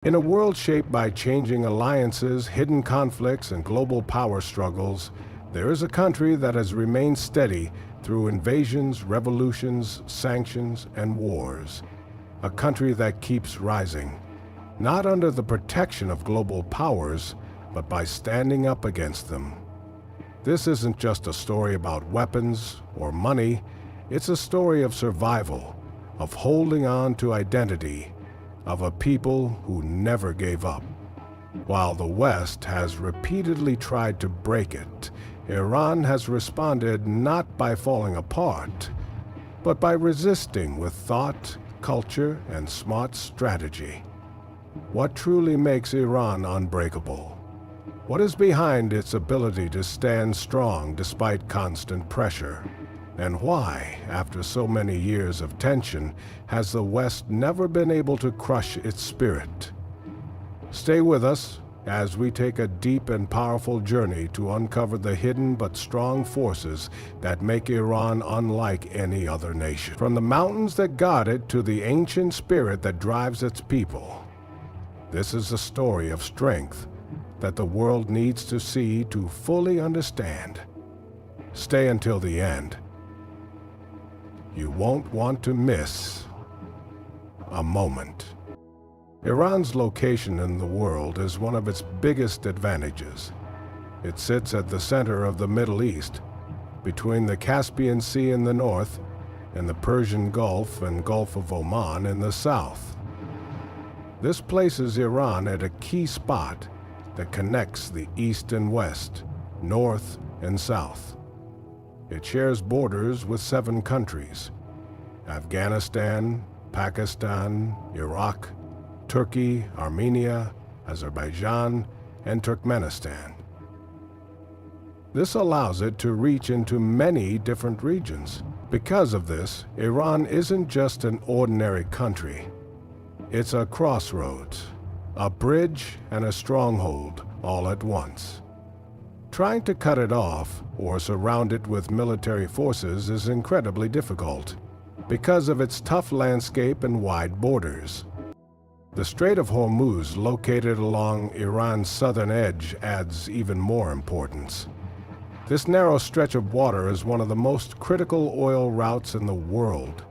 In a world shaped by changing alliances, hidden conflicts, and global power struggles, there is a country that has remained steady through invasions, revolutions, sanctions, and wars. A country that keeps rising, not under the protection of global powers, but by standing up against them. This isn't just a story about weapons or money, it's a story of survival, of holding on to identity, of a people who never gave up. While the West has repeatedly tried to break it, Iran has responded not by falling apart, but by resisting with thought, culture, and smart strategy. What truly makes Iran unbreakable? What is behind its ability to stand strong despite constant pressure? And why, after so many years of tension, has the West never been able to crush its spirit? Stay with us as we take a deep and powerful journey to uncover the hidden but strong forces that make Iran unlike any other nation. From the mountains that guard it to the ancient spirit that drives its people. This is a story of strength that the world needs to see to fully understand. Stay until the end. You won't want to miss a moment. Iran's location in the world is one of its biggest advantages. It sits at the center of the Middle East, between the Caspian Sea in the north and the Persian Gulf and Gulf of Oman in the south. This places Iran at a key spot that connects the east and west, north and south. It shares borders with 7 countries: Afghanistan, Pakistan, Iraq, Turkey, Armenia, Azerbaijan, and Turkmenistan. This allows it to reach into many different regions. Because of this, Iran isn't just an ordinary country. It's a crossroads, a bridge, and a stronghold all at once. Trying to cut it off or surround it with military forces is incredibly difficult because of its tough landscape and wide borders. The Strait of Hormuz, located along Iran's southern edge, adds even more importance. This narrow stretch of water is one of the most critical oil routes in the world,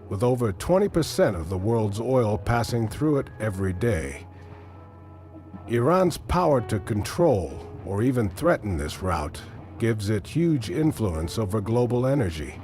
with over 20% of the world's oil passing through it every day. Iran's power to control or even threaten this route gives it huge influence over global energy.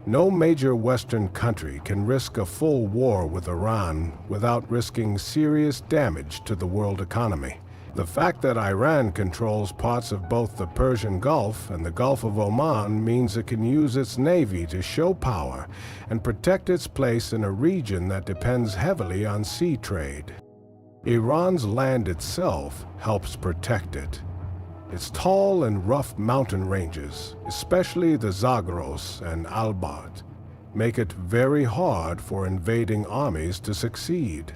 No major Western country can risk a full war with Iran without risking serious damage to the world economy. The fact that Iran controls parts of both the Persian Gulf and the Gulf of Oman means it can use its navy to show power and protect its place in a region that depends heavily on sea trade. Iran's land itself helps protect it. Its tall and rough mountain ranges, especially the Zagros and Albat, make it very hard for invading armies to succeed.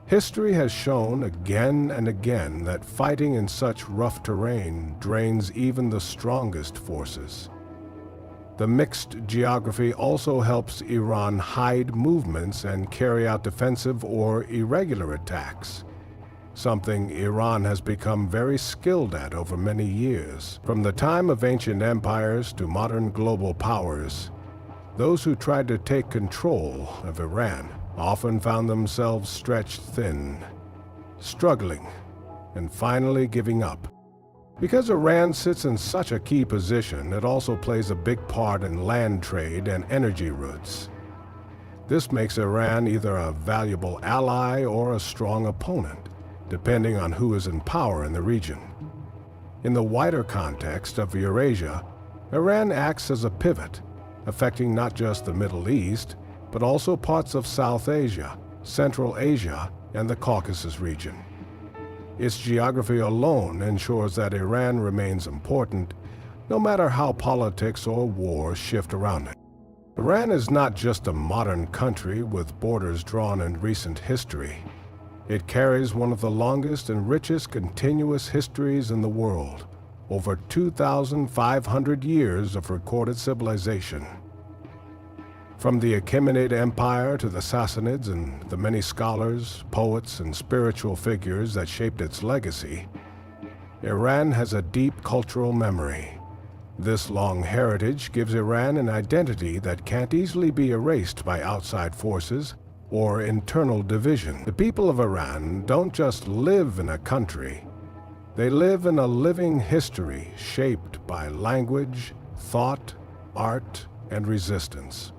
History has shown again and again that fighting in such rough terrain drains even the strongest forces. The mixed geography also helps Iran hide movements and carry out defensive or irregular attacks, something Iran has become very skilled at over many years. From the time of ancient empires to modern global powers, those who tried to take control of Iran often found themselves stretched thin, struggling, and finally giving up. Because Iran sits in such a key position, it also plays a big part in land trade and energy routes. This makes Iran either a valuable ally or a strong opponent, depending on who is in power in the region. In the wider context of Eurasia, Iran acts as a pivot, affecting not just the Middle East, but also parts of South Asia, Central Asia, and the Caucasus region. Its geography alone ensures that Iran remains important, no matter how politics or wars shift around it. Iran is not just a modern country with borders drawn in recent history. It carries one of the longest and richest continuous histories in the world, over 2,500 years of recorded civilization. From the Achaemenid Empire to the Sassanids and the many scholars, poets, and spiritual figures that shaped its legacy, Iran has a deep cultural memory. This long heritage gives Iran an identity that can't easily be erased by outside forces or internal division. The people of Iran don't just live in a country. They live in a living history shaped by language, thought, art, and resistance.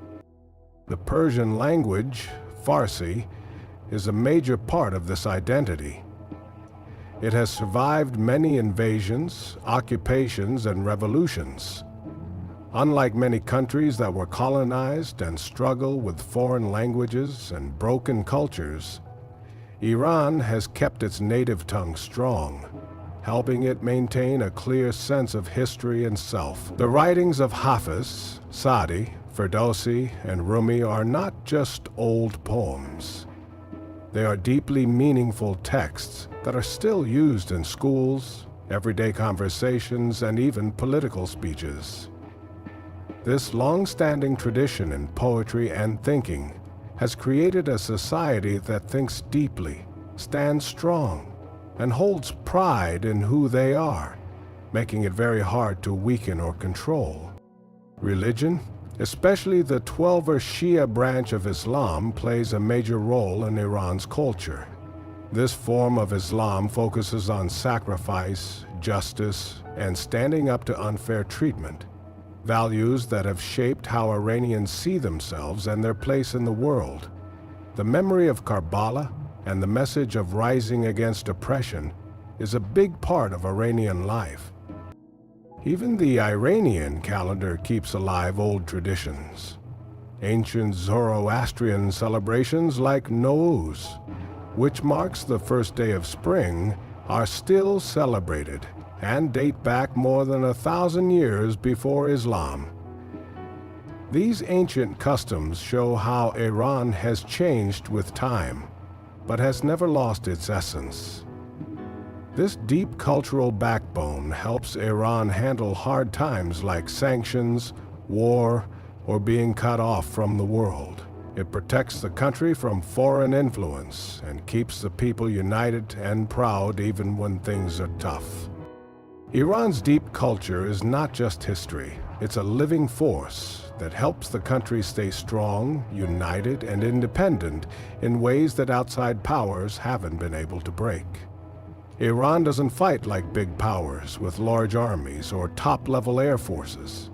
The Persian language, Farsi, is a major part of this identity. It has survived many invasions, occupations, and revolutions. Unlike many countries that were colonized and struggle with foreign languages and broken cultures, Iran has kept its native tongue strong, helping it maintain a clear sense of history and self. The writings of Hafiz, Sa'di, Ferdowsi, and Rumi are not just old poems. They are deeply meaningful texts that are still used in schools, everyday conversations, and even political speeches. This long-standing tradition in poetry and thinking has created a society that thinks deeply, stands strong, and holds pride in who they are, making it very hard to weaken or control. Religion, especially the Twelver Shia branch of Islam, plays a major role in Iran's culture. This form of Islam focuses on sacrifice, justice, and standing up to unfair treatment, values that have shaped how Iranians see themselves and their place in the world. The memory of Karbala and the message of rising against oppression is a big part of Iranian life. Even the Iranian calendar keeps alive old traditions. Ancient Zoroastrian celebrations like Nowruz, which marks the first day of spring, are still celebrated and date back more than 1,000 years before Islam. These ancient customs show how Iran has changed with time, but has never lost its essence. This deep cultural backbone helps Iran handle hard times like sanctions, war, or being cut off from the world. It protects the country from foreign influence and keeps the people united and proud even when things are tough. Iran's deep culture is not just history, it's a living force that helps the country stay strong, united, and independent in ways that outside powers haven't been able to break. Iran doesn't fight like big powers with large armies or top-level air forces.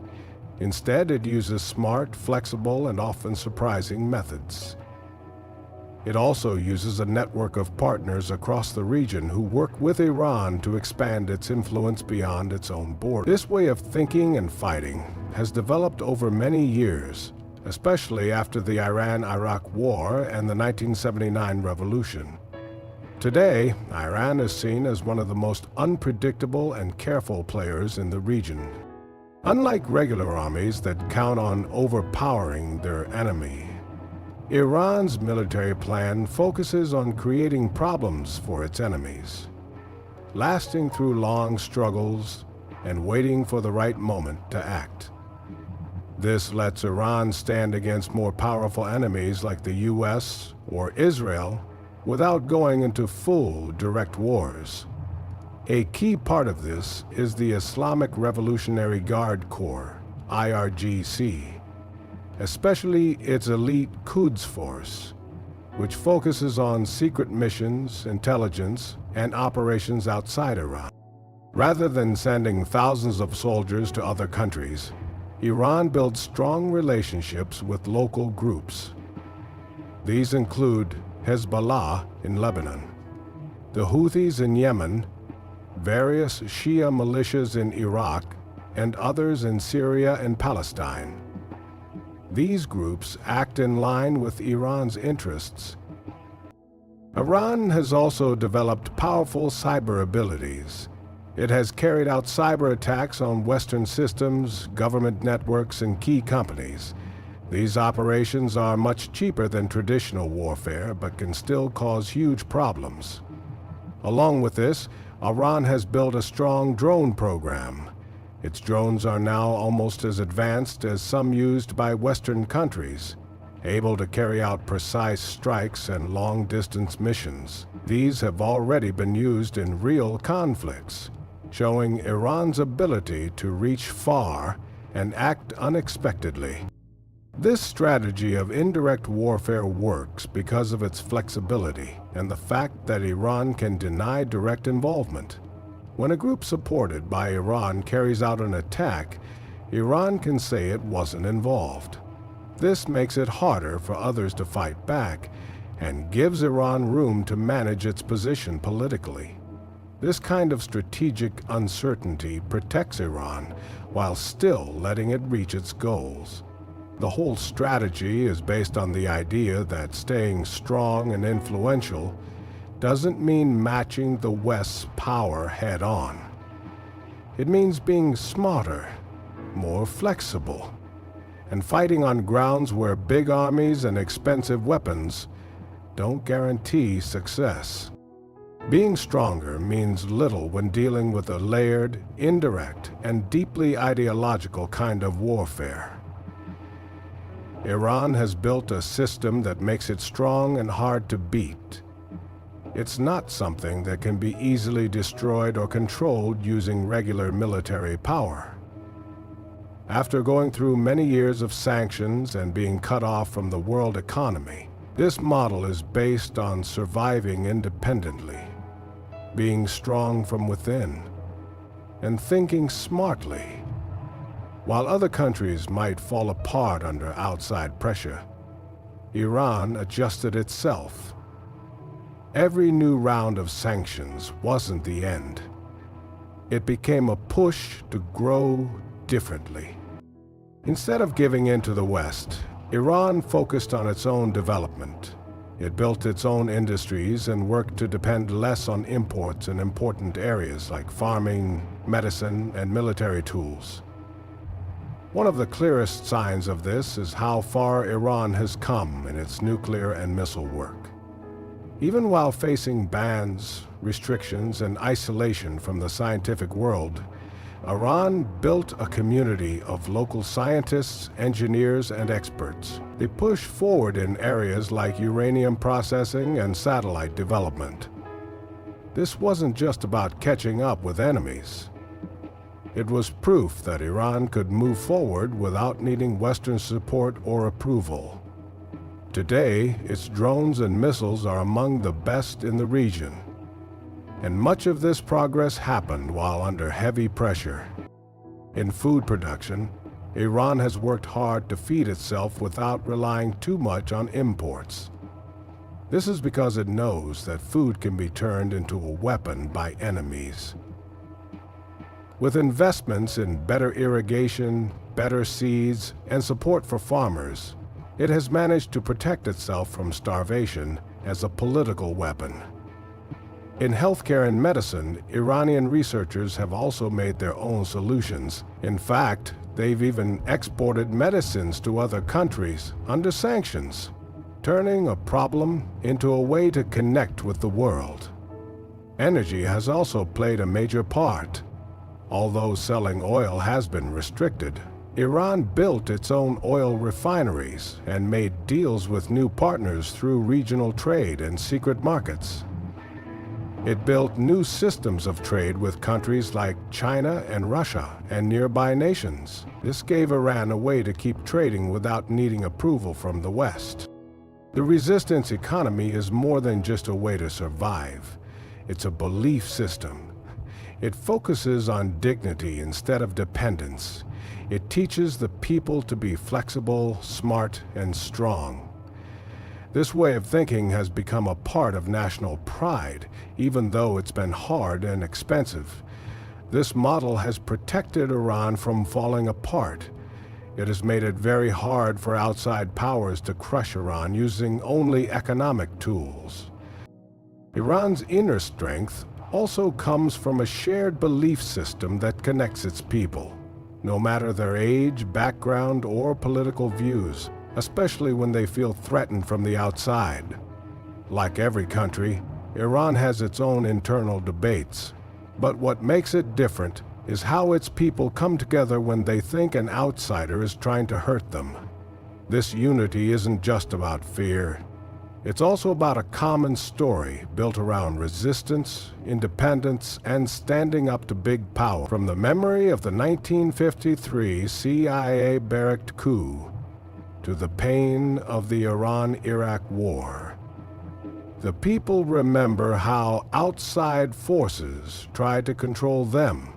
Instead, it uses smart, flexible, and often surprising methods. It also uses a network of partners across the region who work with Iran to expand its influence beyond its own borders. This way of thinking and fighting has developed over many years, especially after the Iran-Iraq War and the 1979 revolution. Today, Iran is seen as one of the most unpredictable and careful players in the region. Unlike regular armies that count on overpowering their enemy, Iran's military plan focuses on creating problems for its enemies, lasting through long struggles and waiting for the right moment to act. This lets Iran stand against more powerful enemies like the US or Israel without going into full direct wars. A key part of this is the Islamic Revolutionary Guard Corps, IRGC, especially its elite Quds Force, which focuses on secret missions, intelligence, and operations outside Iran. Rather than sending thousands of soldiers to other countries, Iran builds strong relationships with local groups. These include Hezbollah in Lebanon, the Houthis in Yemen, various Shia militias in Iraq, and others in Syria and Palestine. These groups act in line with Iran's interests. Iran has also developed powerful cyber abilities. It has carried out cyber attacks on Western systems, government networks, and key companies. These operations are much cheaper than traditional warfare, but can still cause huge problems. Along with this, Iran has built a strong drone program. Its drones are now almost as advanced as some used by Western countries, able to carry out precise strikes and long-distance missions. These have already been used in real conflicts, showing Iran's ability to reach far and act unexpectedly. This strategy of indirect warfare works because of its flexibility and the fact that Iran can deny direct involvement. When a group supported by Iran carries out an attack, Iran can say it wasn't involved. This makes it harder for others to fight back and gives Iran room to manage its position politically. This kind of strategic uncertainty protects Iran while still letting it reach its goals. The whole strategy is based on the idea that staying strong and influential doesn't mean matching the West's power head-on. It means being smarter, more flexible, and fighting on grounds where big armies and expensive weapons don't guarantee success. Being stronger means little when dealing with a layered, indirect, and deeply ideological kind of warfare. Iran has built a system that makes it strong and hard to beat. It's not something that can be easily destroyed or controlled using regular military power. After going through many years of sanctions and being cut off from the world economy, this model is based on surviving independently, being strong from within, and thinking smartly. While other countries might fall apart under outside pressure, Iran adjusted itself. Every new round of sanctions wasn't the end. It became a push to grow differently. Instead of giving in to the West, Iran focused on its own development. It built its own industries and worked to depend less on imports in important areas like farming, medicine, and military tools. One of the clearest signs of this is how far Iran has come in its nuclear and missile work. Even while facing bans, restrictions, and isolation from the scientific world, Iran built a community of local scientists, engineers, and experts. They pushed forward in areas like uranium processing and satellite development. This wasn't just about catching up with enemies. It was proof that Iran could move forward without needing Western support or approval. Today, its drones and missiles are among the best in the region. And much of this progress happened while under heavy pressure. In food production, Iran has worked hard to feed itself without relying too much on imports. This is because it knows that food can be turned into a weapon by enemies. With investments in better irrigation, better seeds, and support for farmers, it has managed to protect itself from starvation as a political weapon. In healthcare and medicine, Iranian researchers have also made their own solutions. In fact, they've even exported medicines to other countries under sanctions, turning a problem into a way to connect with the world. Energy has also played a major part. Although selling oil has been restricted, Iran built its own oil refineries and made deals with new partners through regional trade and secret markets. It built new systems of trade with countries like China and Russia and nearby nations. This gave Iran a way to keep trading without needing approval from the West. The resistance economy is more than just a way to survive. It's a belief system. It focuses on dignity instead of dependence. It teaches the people to be flexible, smart, and strong. This way of thinking has become a part of national pride, even though it's been hard and expensive. This model has protected Iran from falling apart. It has made it very hard for outside powers to crush Iran using only economic tools. Iran's inner strength also comes from a shared belief system that connects its people, no matter their age, background, or political views, especially when they feel threatened from the outside. Like every country, Iran has its own internal debates, but what makes it different is how its people come together when they think an outsider is trying to hurt them. This unity isn't just about fear. It's also about a common story built around resistance, independence, and standing up to big power. From the memory of the 1953 CIA-backed coup to the pain of the Iran-Iraq War, the people remember how outside forces tried to control them.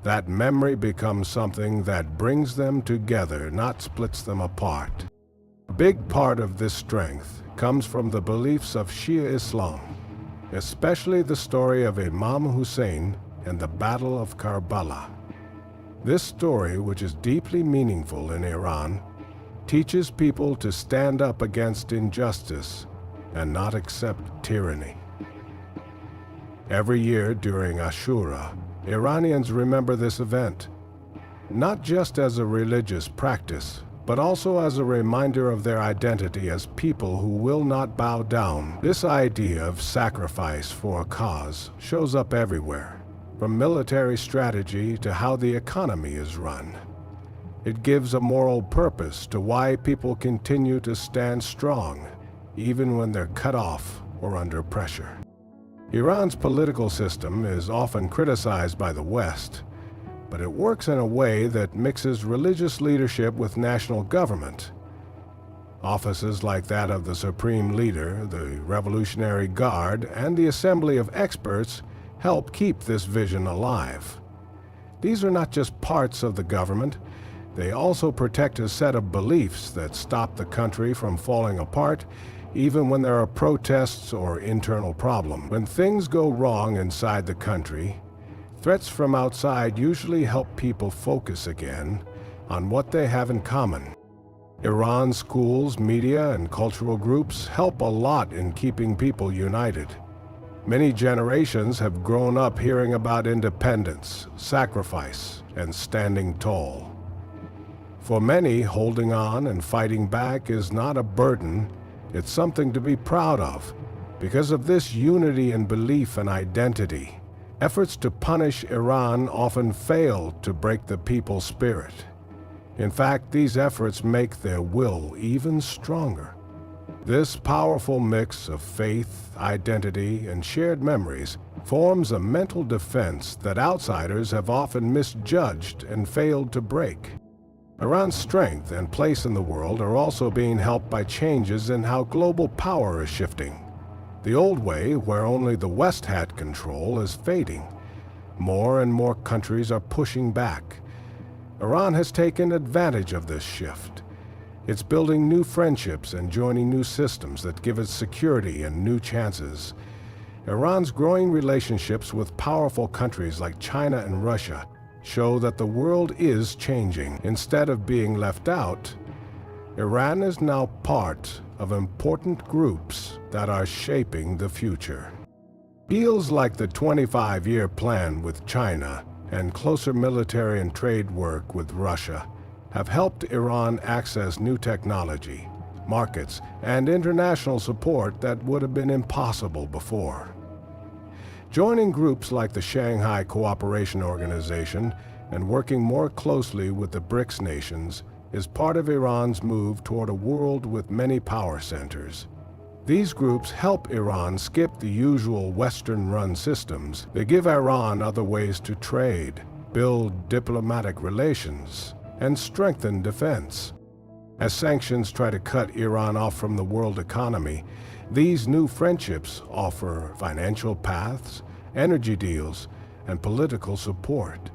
That memory becomes something that brings them together, not splits them apart. A big part of this strength comes from the beliefs of Shia Islam, especially the story of Imam Hussein and the Battle of Karbala. This story, which is deeply meaningful in Iran, teaches people to stand up against injustice and not accept tyranny. Every year during Ashura, Iranians remember this event, not just as a religious practice, but also as a reminder of their identity as people who will not bow down. This idea of sacrifice for a cause shows up everywhere, from military strategy to how the economy is run. It gives a moral purpose to why people continue to stand strong, even when they're cut off or under pressure. Iran's political system is often criticized by the West, but it works in a way that mixes religious leadership with national government. Offices like that of the Supreme Leader, the Revolutionary Guard, and the Assembly of Experts help keep this vision alive. These are not just parts of the government, they also protect a set of beliefs that stop the country from falling apart, even when there are protests or internal problems. When things go wrong inside the country, threats from outside usually help people focus again on what they have in common. Iran's schools, media, and cultural groups help a lot in keeping people united. Many generations have grown up hearing about independence, sacrifice, and standing tall. For many, holding on and fighting back is not a burden, it's something to be proud of. Because of this unity in belief and identity, efforts to punish Iran often fail to break the people's spirit. In fact, these efforts make their will even stronger. This powerful mix of faith, identity, and shared memories forms a mental defense that outsiders have often misjudged and failed to break. Iran's strength and place in the world are also being helped by changes in how global power is shifting. The old way, where only the West had control, is fading. More and more countries are pushing back. Iran has taken advantage of this shift. It's building new friendships and joining new systems that give it security and new chances. Iran's growing relationships with powerful countries like China and Russia show that the world is changing. Instead of being left out, Iran is now part of important groups that are shaping the future. Deals like the 25-year plan with China and closer military and trade work with Russia have helped Iran access new technology, markets, and international support that would have been impossible before. Joining groups like the Shanghai Cooperation Organization and working more closely with the BRICS nations is part of Iran's move toward a world with many power centers. These groups help Iran skip the usual Western-run systems. They give Iran other ways to trade, build diplomatic relations, and strengthen defense. As sanctions try to cut Iran off from the world economy, these new friendships offer financial paths, energy deals, and political support.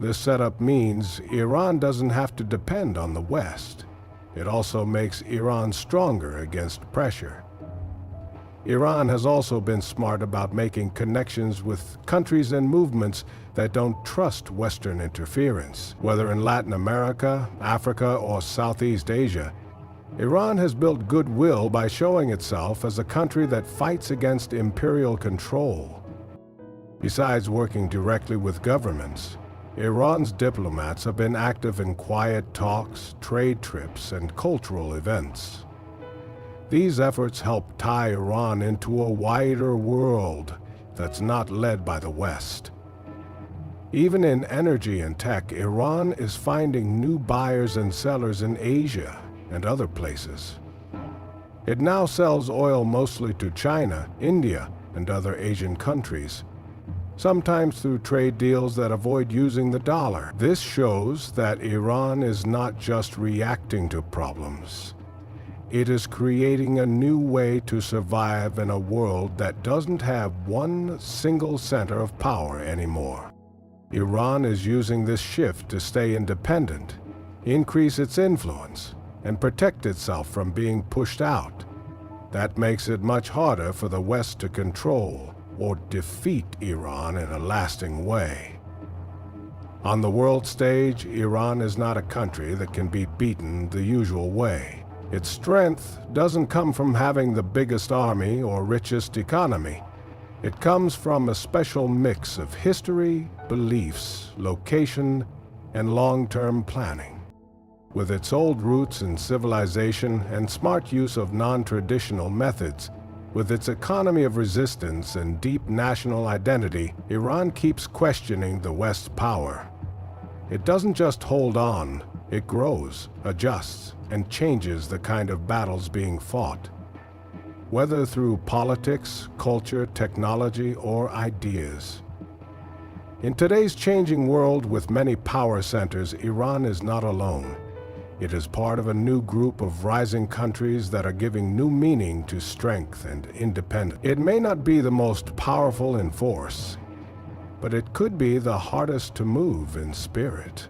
This setup means Iran doesn't have to depend on the West. It also makes Iran stronger against pressure. Iran has also been smart about making connections with countries and movements that don't trust Western interference. Whether in Latin America, Africa, or Southeast Asia, Iran has built goodwill by showing itself as a country that fights against imperial control. Besides working directly with governments, Iran's diplomats have been active in quiet talks, trade trips, and cultural events. These efforts help tie Iran into a wider world that's not led by the West. Even in energy and tech, Iran is finding new buyers and sellers in Asia and other places. It now sells oil mostly to China, India, and other Asian countries, sometimes through trade deals that avoid using the dollar. This shows that Iran is not just reacting to problems. It is creating a new way to survive in a world that doesn't have one single center of power anymore. Iran is using this shift to stay independent, increase its influence, and protect itself from being pushed out. That makes it much harder for the West to control or defeat Iran in a lasting way. On the world stage, Iran is not a country that can be beaten the usual way. Its strength doesn't come from having the biggest army or richest economy. It comes from a special mix of history, beliefs, location, and long-term planning. With its old roots in civilization and smart use of non-traditional methods, with its economy of resistance and deep national identity, Iran keeps questioning the West's power. It doesn't just hold on, it grows, adjusts, and changes the kind of battles being fought, whether through politics, culture, technology, or ideas. In today's changing world with many power centers, Iran is not alone. It is part of a new group of rising countries that are giving new meaning to strength and independence. It may not be the most powerful in force, but it could be the hardest to move in spirit.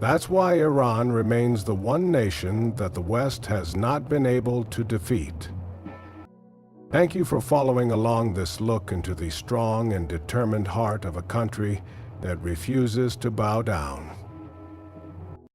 That's why Iran remains the one nation that the West has not been able to defeat. Thank you for following along this look into the strong and determined heart of a country that refuses to bow down.